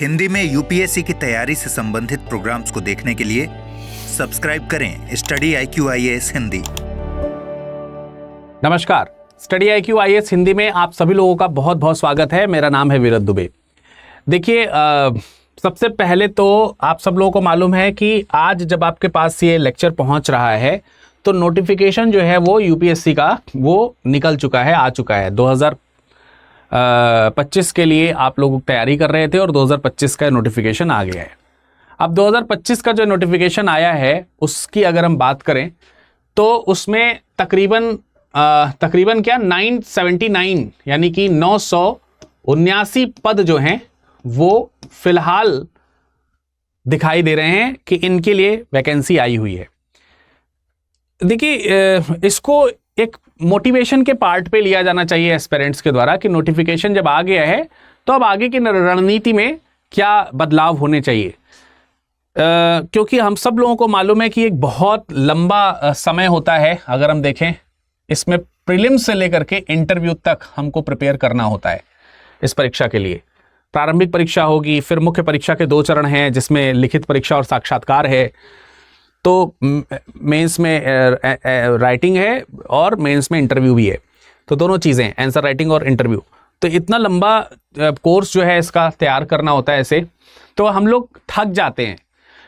हिंदी में यूपीएससी की तैयारी से संबंधित प्रोग्राम्स को देखने के लिए सब्सक्राइब करें स्टडी IQ IAS हिंदी। नमस्कार, स्टडी IQ IAS हिंदी में आप सभी लोगों का बहुत बहुत स्वागत है। मेरा नाम है वीरत दुबे। देखिए, सबसे पहले तो आप सब लोगों को मालूम है कि आज जब आपके पास ये लेक्चर पहुंच रहा है तो नोटिफिकेशन जो है वो यूपीएससी का वो निकल चुका है, आ चुका है। 2025 के लिए आप लोग तैयारी कर रहे थे और 2025 का नोटिफिकेशन आ गया है। अब 2025 का जो नोटिफिकेशन आया है उसकी अगर हम बात करें तो उसमें तकरीबन क्या 979 यानी कि 979 पद जो हैं वो फिलहाल दिखाई दे रहे हैं कि इनके लिए वैकेंसी आई हुई है। देखिए, इसको एक मोटिवेशन के पार्ट पे लिया जाना चाहिए एस्पिरेंट्स के द्वारा कि नोटिफिकेशन जब आ गया है तो अब आगे की रणनीति में क्या बदलाव होने चाहिए, क्योंकि हम सब लोगों को मालूम है कि एक बहुत लंबा समय होता है। अगर हम देखें, इसमें प्रीलिम्स से लेकर के इंटरव्यू तक हमको प्रिपेयर करना होता है। इस परीक्षा के लिए प्रारंभिक परीक्षा होगी, फिर मुख्य परीक्षा के 2 चरण हैं जिसमें लिखित परीक्षा और साक्षात्कार है। तो मेंस में राइटिंग है और मेंस में इंटरव्यू भी है। तो दोनों चीज़ें, आंसर राइटिंग और इंटरव्यू। तो इतना लंबा कोर्स जो है इसका तैयार करना होता है ऐसे, तो हम लोग थक जाते हैं।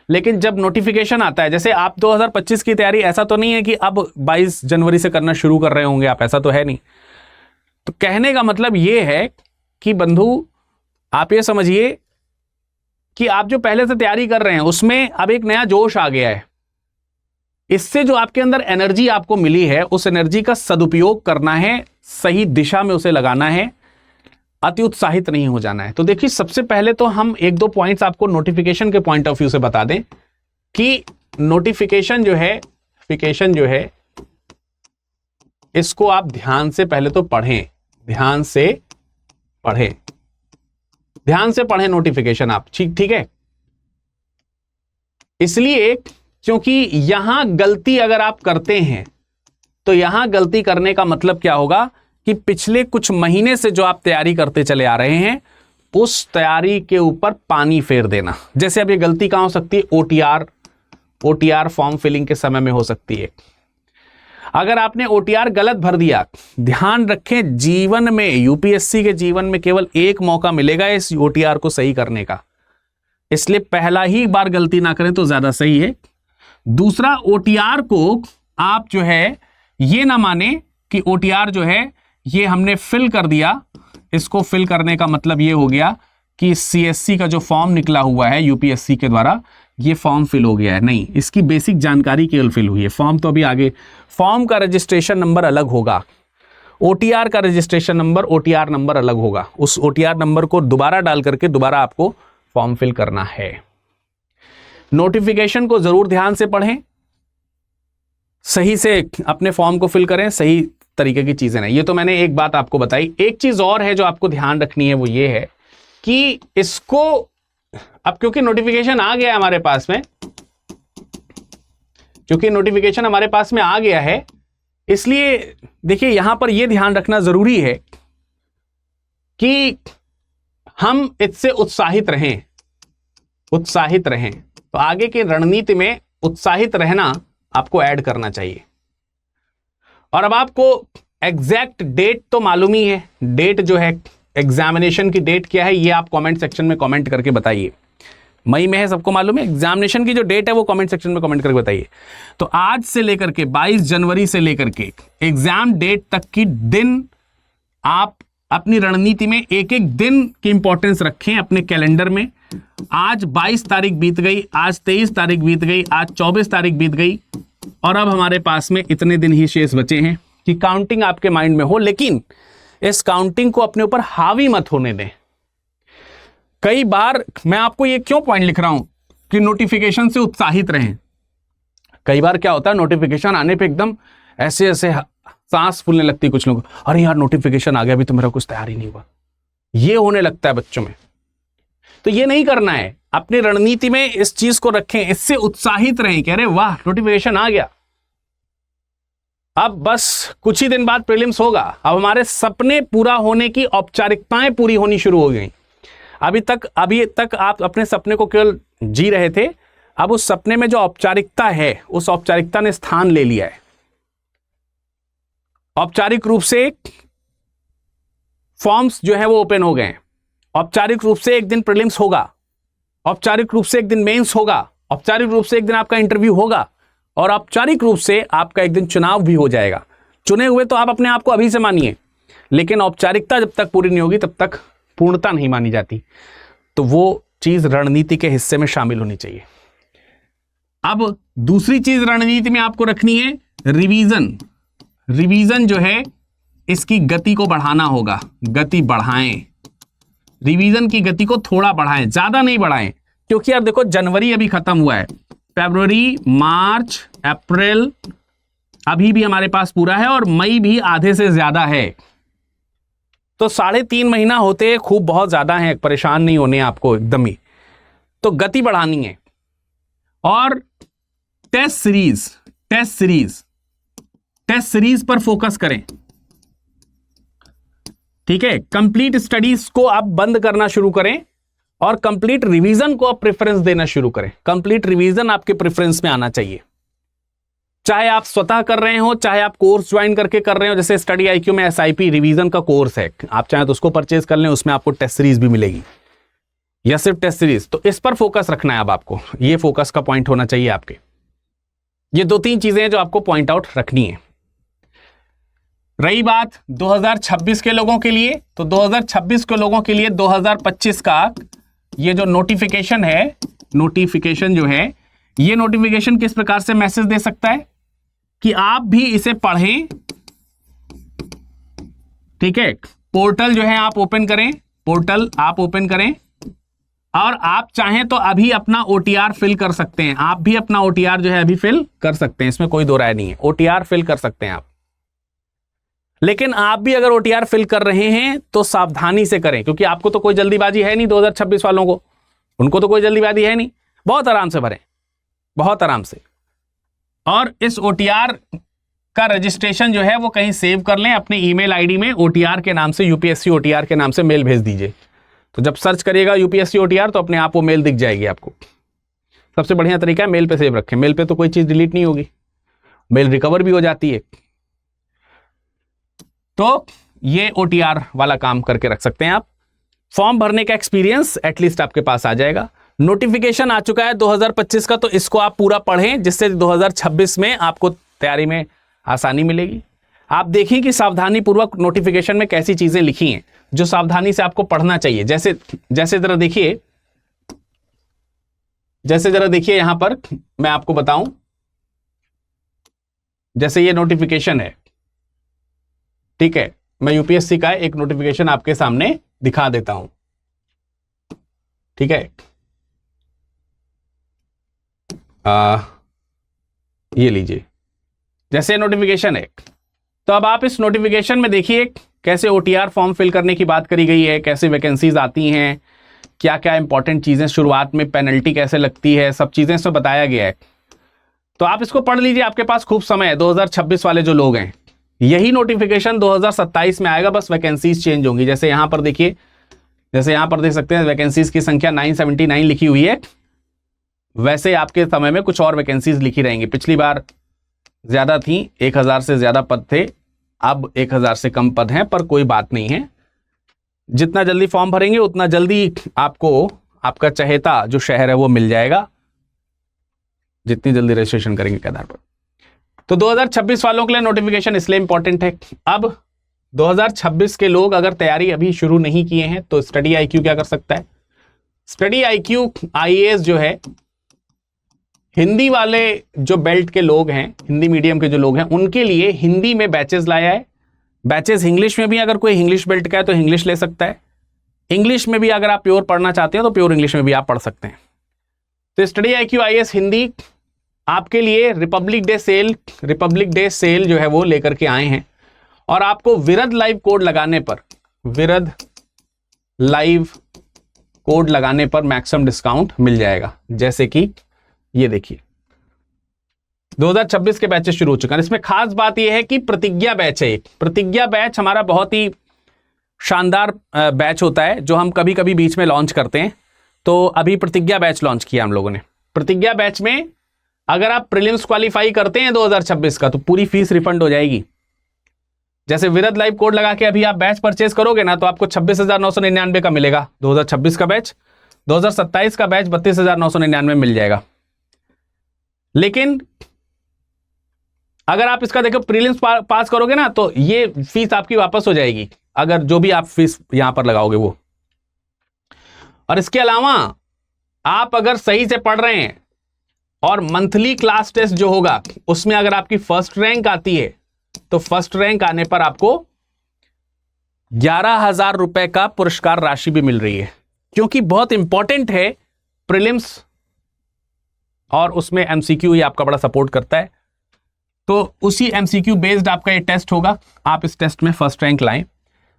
लेकिन जब नोटिफिकेशन आता है, जैसे आप 2025 की तैयारी, ऐसा तो नहीं है कि अब 22 जनवरी से करना शुरू कर रहे होंगे आप, ऐसा तो है नहीं। तो कहने का मतलब ये है कि बंधु, आप ये समझिए कि आप जो पहले से तैयारी कर रहे हैं उसमें अब एक नया जोश आ गया है। इससे जो आपके अंदर एनर्जी आपको मिली है उस एनर्जी का सदुपयोग करना है, सही दिशा में उसे लगाना है, अति उत्साहित नहीं हो जाना है। तो देखिए, सबसे पहले तो हम 1-2 पॉइंट्स आपको नोटिफिकेशन के पॉइंट ऑफ व्यू से बता दें कि नोटिफिकेशन जो है इसको आप ध्यान से पहले तो पढ़ें, ध्यान से पढ़ें नोटिफिकेशन आप, ठीक है। इसलिए क्योंकि यहां गलती अगर आप करते हैं तो यहां गलती करने का मतलब क्या होगा कि पिछले कुछ महीने से जो आप तैयारी करते चले आ रहे हैं उस तैयारी के ऊपर पानी फेर देना। जैसे अब ये गलती कहां हो सकती है, OTR फॉर्म फिलिंग के समय में हो सकती है। अगर आपने OTR गलत भर दिया, ध्यान रखें, जीवन में, यूपीएससी के जीवन में केवल एक मौका मिलेगा इस OTR को सही करने का, इसलिए पहला ही बार गलती ना करें तो ज्यादा सही है। दूसरा, OTR को आप जो है ये ना माने कि OTR जो है ये हमने फिल कर दिया। इसको फिल करने का मतलब ये हो गया कि CSC का जो फॉर्म निकला हुआ है यूपीएससी के द्वारा, ये फॉर्म फिल हो गया है। नहीं, इसकी बेसिक जानकारी केवल फिल हुई है। फॉर्म तो अभी आगे, फॉर्म का रजिस्ट्रेशन नंबर अलग होगा, OTR का रजिस्ट्रेशन नंबर, OTR नंबर अलग होगा। उस OTR नंबर को दोबारा डाल करके दोबारा आपको फॉर्म फिल करना है। नोटिफिकेशन को जरूर ध्यान से पढ़ें, सही से अपने फॉर्म को फिल करें, सही तरीके की चीजें नहीं। ये तो मैंने एक बात आपको बताई। एक चीज और है जो आपको ध्यान रखनी है, वो ये है कि इसको अब क्योंकि नोटिफिकेशन आ गया है हमारे पास में, इसलिए देखिए यहां पर यह ध्यान रखना जरूरी है कि हम इससे उत्साहित रहें। तो आगे की रणनीति में उत्साहित रहना आपको ऐड करना चाहिए। और अब आपको एग्जैक्ट डेट तो मालूम ही है, डेट जो है एग्जामिनेशन की डेट क्या है ये आप कमेंट सेक्शन में कमेंट करके बताइए। मई में है, सबको मालूम है। एग्जामिनेशन की जो डेट है वो कमेंट सेक्शन में कमेंट करके बताइए। तो आज से लेकर के 22 जनवरी से लेकर के एग्जाम डेट तक की दिन आप अपनी रणनीति में एक एक दिन की इंपॉर्टेंस रखें अपने कैलेंडर में। आज 22 तारीख बीत गई, आज 23 तारीख बीत गई, आज 24 तारीख बीत गई और अब हमारे पास में इतने दिन ही शेष बचे हैं कि काउंटिंग आपके माइंड में हो, लेकिन इस काउंटिंग को अपने ऊपर हावी मत होने दें। कई बार मैं आपको ये क्यों पॉइंट लिख रहा हूं कि नोटिफिकेशन से उत्साहित रहें। कई बार क्या होता है, नोटिफिकेशन आने पे एकदम ऐसे सांस फूलने लगती है कुछ लोगों, अरे यार नोटिफिकेशन आ गया, अभी तो मेरा कुछ तैयारी नहीं हुआ, ये होने लगता है बच्चों में। तो ये नहीं करना है, अपनी रणनीति में इस चीज को रखें, इससे उत्साहित रहें कि अरे वाह नोटिफिकेशन आ गया, अब बस कुछ ही दिन बाद प्रीलिम्स होगा, अब हमारे सपने पूरा होने की औपचारिकताएं पूरी होनी शुरू हो गई। अभी तक आप अपने सपने को केवल जी रहे थे, अब उस सपने में जो औपचारिकता है उस औपचारिकता ने स्थान ले लिया है। औपचारिक रूप से फॉर्म्स जो है वो ओपन हो गए हैं, औपचारिक रूप से एक दिन प्रीलिम्स होगा, औपचारिक रूप से एक दिन मेंस होगा, औपचारिक रूप से एक दिन आपका इंटरव्यू होगा, और औपचारिक रूप से आपका एक दिन चुनाव भी हो जाएगा। चुने हुए तो आप अपने आप को अभी से मानिए, लेकिन औपचारिकता जब तक पूरी नहीं होगी तब तक पूर्णता नहीं मानी जाती। तो वो चीज रणनीति के हिस्से में शामिल होनी चाहिए। अब दूसरी चीज रणनीति में आपको रखनी है रिवीजन। रिवीजन जो है इसकी गति को बढ़ाना होगा, गति बढ़ाएं, रिवीजन की गति को थोड़ा बढ़ाएं, ज्यादा नहीं बढ़ाएं, क्योंकि यार देखो जनवरी अभी खत्म हुआ है, फरवरी, मार्च, अप्रैल अभी भी हमारे पास पूरा है, और मई भी आधे से ज्यादा है। तो 3.5 महीना होते खूब बहुत ज्यादा है, परेशान नहीं होने आपको एकदम ही। तो गति बढ़ानी है। और टेस्ट सीरीज पर फोकस करें, ठीक है। कंप्लीट स्टडीज को आप बंद करना शुरू करें और कंप्लीट रिवीजन को आप प्रेफरेंस देना शुरू करें। कंप्लीट रिवीजन आपके प्रेफरेंस में आना चाहिए, चाहे आप स्वतः कर रहे हो, चाहे आप कोर्स ज्वाइन करके कर रहे हो। जैसे स्टडी आईक्यू में एसआईपी रिवीजन का कोर्स है, आप चाहे तो उसको परचेज कर लें, उसमें आपको टेस्ट सीरीज भी मिलेगी, या सिर्फ टेस्ट सीरीज। तो इस पर फोकस रखना है अब आपको, ये फोकस का पॉइंट होना चाहिए आपके। ये 2-3 चीजें हैं जो आपको पॉइंट आउट रखनी है। रही बात 2026 के लोगों के लिए, तो 2026 के लोगों के लिए 2025 का ये जो नोटिफिकेशन है, नोटिफिकेशन जो है, ये नोटिफिकेशन किस प्रकार से मैसेज दे सकता है कि आप भी इसे पढ़ें, ठीक है। पोर्टल जो है आप ओपन करें, पोर्टल आप ओपन करें, और आप चाहें तो अभी अपना ओटीआर फिल कर सकते हैं। आप भी अपना ओटीआर जो है अभी फिल कर सकते हैं, इसमें कोई दो राय नहीं है, ओटीआर फिल कर सकते हैं आप। लेकिन आप भी अगर ओटीआर फिल कर रहे हैं तो सावधानी से करें, क्योंकि आपको तो कोई जल्दीबाजी है नहीं। 2026 वालों को, उनको तो कोई जल्दीबाजी है नहीं, बहुत आराम से भरें, बहुत आराम से। और इस ओटीआर का रजिस्ट्रेशन जो है वो कहीं सेव कर लें अपने ईमेल आईडी में, ओटीआर के नाम से, यूपीएससी ओटीआर के नाम से मेल भेज दीजिए। तो जब सर्च करिएगा यूपीएससी ओटीआर तो अपने आप वो मेल दिख जाएगी आपको। सबसे बढ़िया तरीका है मेल पे सेव रखें, मेल पे तो कोई चीज डिलीट नहीं होगी, मेल रिकवर भी हो जाती है। तो ये ओटीआर वाला काम करके रख सकते हैं आप। फॉर्म भरने का एक्सपीरियंस एटलीस्ट आपके पास आ जाएगा। नोटिफिकेशन आ चुका है 2025 का, तो इसको आप पूरा पढ़ें, जिससे 2026 में आपको तैयारी में आसानी मिलेगी। आप देखिए कि सावधानी पूर्वक नोटिफिकेशन में कैसी चीजें लिखी हैं जो सावधानी से आपको पढ़ना चाहिए। जैसे जरा देखिए यहां पर मैं आपको बताऊं, जैसे ये नोटिफिकेशन है, ठीक है, मैं यूपीएससी का एक नोटिफिकेशन आपके सामने दिखा देता हूं, ठीक है। ये लीजिए, जैसे नोटिफिकेशन है, तो अब आप इस नोटिफिकेशन में देखिए कैसे ओटीआर फॉर्म फिल करने की बात करी गई है, कैसे वैकेंसीज आती हैं, क्या क्या इंपॉर्टेंट चीजें, शुरुआत में पेनल्टी कैसे लगती है, सब चीजें इसमें बताया गया है। तो आप इसको पढ़ लीजिए, आपके पास खूब समय है। 2026 वाले जो लोग हैं, यही नोटिफिकेशन 2027 में आएगा, बस वैकेंसीज चेंज होंगी। जैसे यहां पर देखिए, जैसे यहां पर देख सकते हैं वैकेंसीज की संख्या 979 लिखी हुई है, वैसे आपके समय में कुछ और वैकेंसीज लिखी रहेंगी। पिछली बार ज्यादा थी, 1000 से ज्यादा पद थे, अब 1000 से कम पद हैं, पर कोई बात नहीं है। जितना जल्दी फॉर्म भरेंगे उतना जल्दी आपको आपका चहेता जो शहर है वो मिल जाएगा, जितनी जल्दी रजिस्ट्रेशन करेंगे के आधार पर। तो 2026 वालों के लिए नोटिफिकेशन इसलिए इंपॉर्टेंट है। अब 2026 के लोग अगर तैयारी अभी शुरू नहीं किए हैं तो स्टडी आईक्यू क्या कर सकता है। स्टडी आईक्यू आईएएस जो है, हिंदी वाले जो बेल्ट के लोग हैं, हिंदी मीडियम के जो लोग हैं, उनके लिए हिंदी में बैचेस लाया है। बैचेस इंग्लिश में भी, अगर कोई इंग्लिश बेल्ट का है तो इंग्लिश ले सकता है। इंग्लिश में भी अगर आप प्योर पढ़ना चाहते हैं तो प्योर इंग्लिश में भी आप पढ़ सकते हैं। तो स्टडी आईक्यू आईएएस हिंदी आपके लिए रिपब्लिक डे सेल जो है वो लेकर के आए हैं, और आपको विरध लाइव कोड लगाने पर, विरध लाइव कोड लगाने पर मैक्सिमम डिस्काउंट मिल जाएगा। जैसे कि ये देखिए 2026 के बैचेस शुरू हो चुके हैं। इसमें खास बात यह है कि प्रतिज्ञा बैच है। प्रतिज्ञा बैच हमारा बहुत ही शानदार बैच होता है जो हम कभी कभी बीच में लॉन्च करते हैं। तो अभी प्रतिज्ञा बैच लॉन्च किया हम लोगों ने। प्रतिज्ञा बैच में अगर आप प्रीलिम्स क्वालिफाई करते हैं 2026 का तो पूरी फीस रिफंड हो जाएगी। जैसे विरद लाइव कोड लगा के अभी आप बैच परचेज करोगे ना तो आपको 26,999 का मिलेगा 2026 का बैच। 2027 का बैच 32,999 मिल जाएगा। लेकिन अगर आप इसका देखो प्रीलिम्स पास करोगे ना तो ये फीस आपकी वापस हो जाएगी, अगर जो भी आप फीस यहां पर लगाओगे वो। और इसके अलावा आप अगर सही से पढ़ रहे हैं और मंथली क्लास टेस्ट जो होगा उसमें अगर आपकी फर्स्ट रैंक आती है तो फर्स्ट रैंक आने पर आपको 11,000 रुपए का पुरस्कार राशि भी मिल रही है, क्योंकि बहुत इंपॉर्टेंट है प्रीलिम्स और उसमें एमसीक्यू ही आपका बड़ा सपोर्ट करता है। तो उसी एमसीक्यू बेस्ड आपका ये टेस्ट होगा, आप इस टेस्ट में फर्स्ट रैंक लाएं।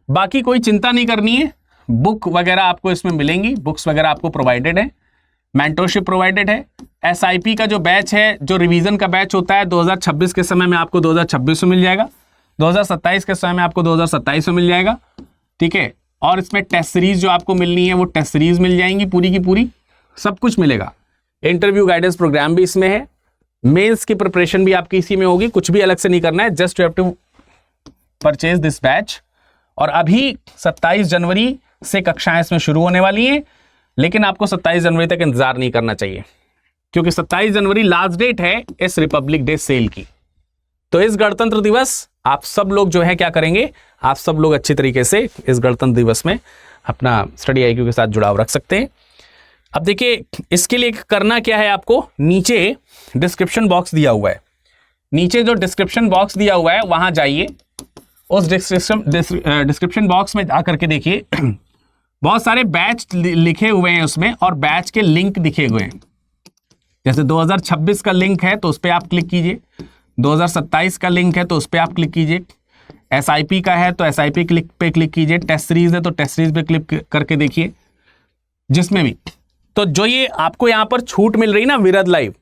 बाकी कोई चिंता नहीं करनी है, बुक वगैरह आपको इसमें मिलेंगी, बुक्स वगैरह आपको प्रोवाइडेड है, मेंटरशिप प्रोवाइडेड है। एसआईपी का जो बैच है, जो रिवीजन का बैच होता है 2026 के समय में आपको 2026 में मिल जाएगा, 2027 के समय में आपको 2027 में मिल जाएगा, ठीक है। और इसमें टेस्ट सीरीज जो आपको मिलनी है वो टेस्ट सीरीज मिल जाएंगी पूरी की पूरी, सब कुछ मिलेगा। इंटरव्यू गाइडेंस प्रोग्राम भी इसमें है, मेंस की प्रिपरेशन भी आपकी इसी में होगी, कुछ भी अलग से नहीं करना है, just you have to purchase this batch. और अभी 27 जनवरी से कक्षाएं इसमें शुरू होने वाली हैं, लेकिन आपको 27 जनवरी तक इंतजार नहीं करना चाहिए, क्योंकि 27 जनवरी लास्ट डेट है इस रिपब्लिक डे सेल की। तो इस गणतंत्र दिवस आप सब लोग जो है क्या करेंगे, आप सब लोग अच्छी तरीके से इस गणतंत्र दिवस में अपना स्टडी आईक्यू के साथ जुड़ाव रख सकते हैं। अब देखिए इसके लिए करना क्या है, आपको नीचे डिस्क्रिप्शन बॉक्स दिया हुआ है, नीचे जो डिस्क्रिप्शन बॉक्स दिया हुआ है वहां जाइए, उस डिस्क्रिप्शन बॉक्स में आकर के देखिए बहुत सारे बैच लिखे हुए हैं उसमें, और बैच के लिंक दिखे हुए हैं। जैसे 2026 का लिंक है तो उस पर आप क्लिक कीजिए, 2027 का लिंक है तो उस पर आप क्लिक कीजिए, एसआईपी का है तो एसआईपी पे क्लिक कीजिए, टेस्ट सीरीज है तो टेस्ट सीरीज पे क्लिक करके देखिए, जिसमें भी। तो जो ये आपको यहाँ पर छूट मिल रही ना विरद लाइव,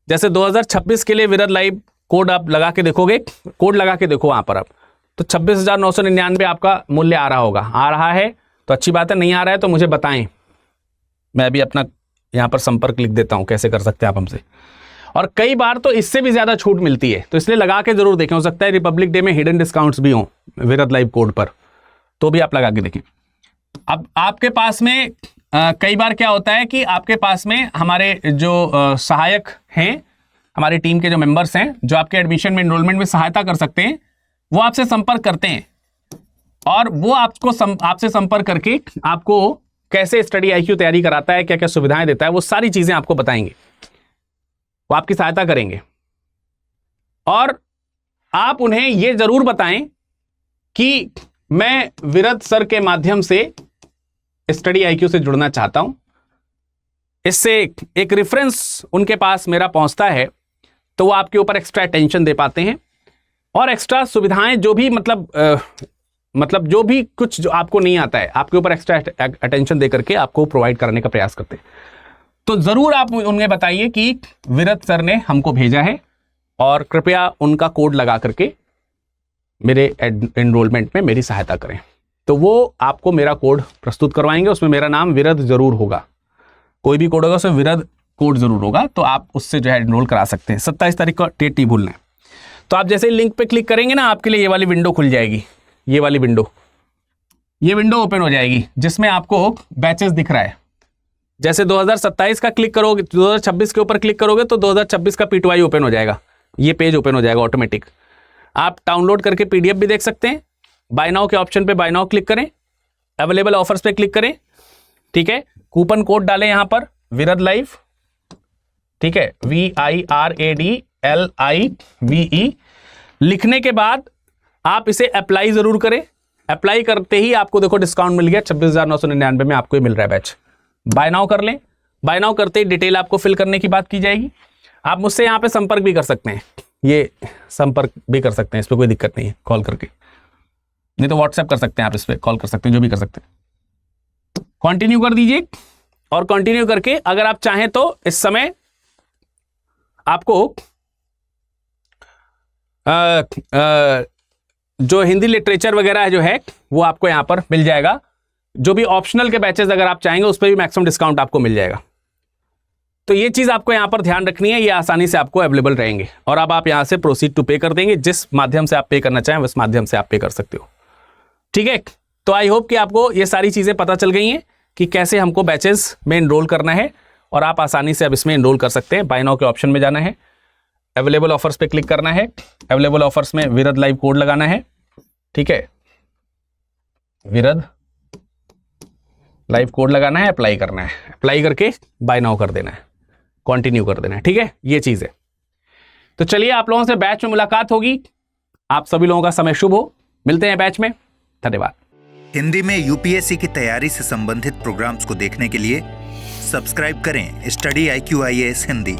जैसे 2026 के लिए विरद लाइव कोड आप लगा के देखोगे, कोड लगा के देखो वहां पर आप, तो 26,999 आपका मूल्य आ रहा होगा। आ रहा है तो अच्छी बात है, नहीं आ रहा है तो मुझे बताएं, मैं भी अपना यहाँ पर संपर्क लिख देता हूँ, कैसे कर सकते हैं आप हमसे। और कई बार तो इससे भी ज्यादा छूट मिलती है, तो इसलिए लगा के जरूर देखें, हो सकता है रिपब्लिक डे में हिडन डिस्काउंट्स भी हों विरद लाइव कोड पर, तो भी आप लगा के देखें। अब आपके पास में कई बार क्या होता है कि आपके पास में हमारे जो सहायक हैं, हमारी टीम के जो मेंबर्स हैं, जो आपके एडमिशन में एनरोलमेंट में सहायता कर सकते हैं, वो आपसे संपर्क करते हैं, और वो आपसे संपर्क करके आपको कैसे स्टडी आईक्यू तैयारी कराता है, क्या क्या सुविधाएं देता है, वो सारी चीजें आपको बताएंगे, वो आपकी सहायता करेंगे। और आप उन्हें यह जरूर बताएं कि मैं विरद सर के माध्यम से स्टडी आईक्यू से जुड़ना चाहता हूं, इससे एक रेफरेंस उनके पास मेरा पहुंचता है तो वो आपके ऊपर एक्स्ट्रा अटेंशन दे पाते हैं, और एक्स्ट्रा सुविधाएं जो भी मतलब जो भी कुछ जो आपको नहीं आता है, आपके ऊपर एक्स्ट्रा अटेंशन दे करके आपको प्रोवाइड करने का प्रयास करते हैं। तो जरूर आप उन्हें बताइए कि विरद सर ने हमको भेजा है, और कृपया उनका कोड लगा करके मेरे एनरोलमेंट में मेरी सहायता करें। तो वो आपको मेरा कोड प्रस्तुत करवाएंगे, उसमें मेरा नाम विरद जरूर होगा, कोई भी कोड होगा उसमें विरद कोड जरूर होगा, तो आप उससे जो है एनरोल करा सकते हैं। 27 तारीख का डेट नहीं भूलना है। तो आप जैसे लिंक पे क्लिक करेंगे ना, आपके लिए ये वाली विंडो खुल जाएगी, ये वाली विंडो, ये विंडो ओपन हो जाएगी, जिसमें आपको बैचेस दिख रहा है। जैसे 2027 का क्लिक करोगे, 2026 के ऊपर क्लिक करोगे तो 2026 का P2I ओपन हो जाएगा, ये पेज ओपन हो जाएगा ऑटोमेटिक। आप डाउनलोड करके PDF भी देख सकते हैं। बाय नाउ के ऑप्शन पे बाय नाउ क्लिक करें, अवेलेबल ऑफर्स पे क्लिक करें, ठीक है। कूपन कोड डालें यहां पर विरद लाइव, ठीक है, VIRADLIVE। लिखने के बाद आप इसे अप्लाई जरूर करें। अप्लाई करते ही आपको देखो डिस्काउंट मिल गया, 26,999 में आपको ये मिल रहा है बैच। बाय नाउ कर लें, बाय नाउ करते ही डिटेल आपको फिल करने की बात की जाएगी। आप मुझसे यहाँ पे संपर्क भी कर सकते हैं, ये संपर्क भी कर सकते हैं, इस पर कोई दिक्कत नहीं है, कॉल करके, नहीं तो व्हाट्सएप कर सकते हैं, आप इस पर कॉल कर सकते हैं, जो भी कर सकते हैं। कंटिन्यू कर दीजिए, और कंटिन्यू करके अगर आप चाहें तो इस समय आपको जो हिंदी लिटरेचर वगैरह जो है वो आपको यहाँ पर मिल जाएगा। जो भी ऑप्शनल के बैचेस अगर आप चाहेंगे उस पर भी मैक्सिमम डिस्काउंट आपको मिल जाएगा। तो ये चीज़ आपको यहाँ पर ध्यान रखनी है, ये आसानी से आपको अवेलेबल रहेंगे। और अब आप यहाँ से प्रोसीड टू पे कर देंगे, जिस माध्यम से आप पे करना चाहें उस माध्यम से आप पे कर सकते हो। ठीक है, तो आई होप कि आपको ये सारी चीज़ें पता चल गई हैं कि कैसे हमको बैचेस में एनरोल करना है, और आप आसानी से अब इसमें एनरोल कर सकते हैं। बाय नाउ के ऑप्शन में जाना है, अवेलेबल ऑफर्स पे क्लिक करना है, अवेलेबल ऑफर्स में विरद लाइव कोड लगाना है। ठीक है, विरद लाइव कोड लगाना है, अप्लाई करना है, अप्लाई करके बाय नाउ कर देना है, कंटिन्यू कर देना है। ठीक है, ये चीज है। तो चलिए आप लोगों से बैच में मुलाकात होगी। आप सभी लोगों का समय शुभ हो, मिलते हैं बैच में। धन्यवाद। हिंदी में यूपीएससी की तैयारी से संबंधित प्रोग्राम्स को देखने के लिए सब्सक्राइब करें स्टडी IQ IAS हिंदी।